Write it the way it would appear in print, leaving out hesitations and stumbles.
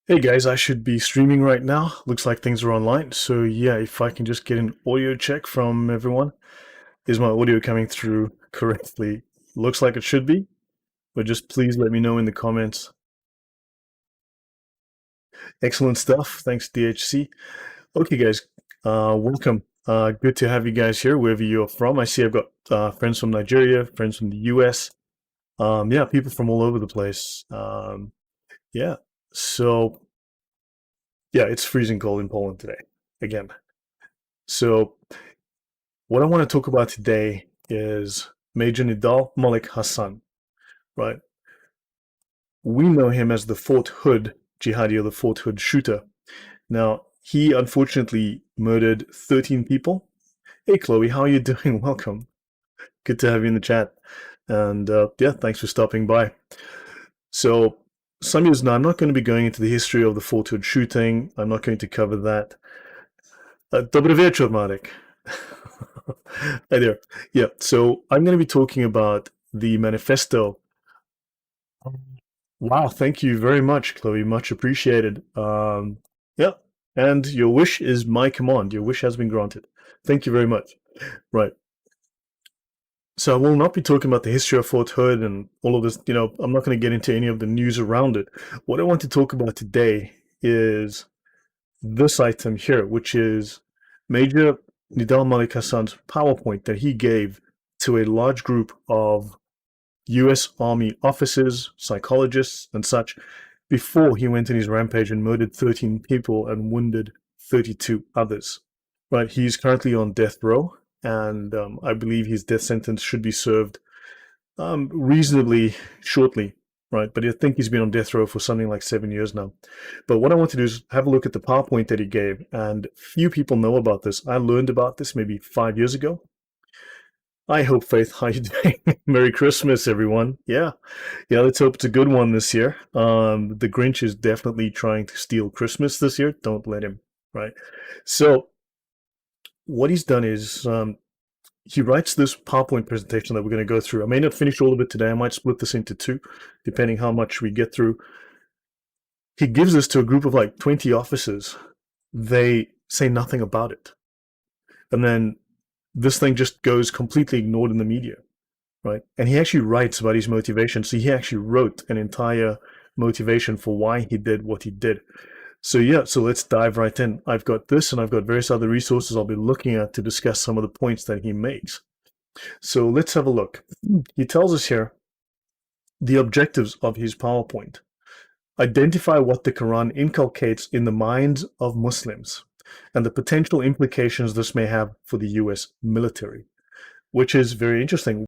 Hey guys, I should be streaming right now. Looks like things are online. So yeah, if I can just get an audio check from everyone. Is my audio coming through correctly? Looks like it should be, but just please let me know in the comments. Excellent stuff. Thanks, DHC. Okay, guys, welcome. Good to have you guys here, wherever you're from. I see I've got friends from Nigeria, friends from the US. Yeah, people from all over the place. Yeah, so yeah, it's freezing cold in Poland today again. So what I want to talk about today is Major Nidal Malik Hassan, right? We know him as the Fort Hood jihadi or the Fort Hood shooter. Now, he unfortunately murdered 13 people. Hey, Chloe, how are you doing? Welcome. Good to have you in the chat. And yeah, thanks for stopping by. So, some years now, I'm not going to be going into the history of the Fort Hood shooting. I'm not going to cover that. Dobry wieczór, Marek. Hi there. Yeah, so I'm going to be talking about the manifesto. Wow, thank you very much, Chloe. Much appreciated. Yeah, and your wish is my command. Your wish has been granted. Thank you very much. Right. So I will not be talking about the history of Fort Hood and all of this. I'm not going to get into any of the news around it. What I want to talk about today is this item here, which is Major Nidal Malik Hassan's PowerPoint that he gave to a large group of US Army officers, psychologists, and such before he went on his rampage and murdered 13 people and wounded 32 others. Right, he's currently on death row, and I believe his death sentence should be served reasonably shortly. Right, but I think he's been on death row for something like 7 years now. But what I want to do is have a look at the PowerPoint that he gave, and few people know about this. I learned about this maybe 5 years ago. I hope, Faith, how you doing? Merry Christmas, everyone. Yeah, let's hope it's a good one this year. The Grinch is definitely trying to steal Christmas this year. Don't let him, right? So what he's done is he writes this PowerPoint presentation that we're going to go through. I may not finish all of it today. I might split this into two, depending how much we get through. He gives this to a group of like 20 officers. They say nothing about it. And then this thing just goes completely ignored in the media. Right. And he actually writes about his motivation. So he actually wrote an entire motivation for why he did what he did. So yeah, so let's dive right in. I've got this and I've got various other resources I'll be looking at to discuss some of the points that he makes. So let's have a look. He tells us here the objectives of his PowerPoint. Identify what the Quran inculcates in the minds of Muslims and the potential implications this may have for the US military, which is very interesting.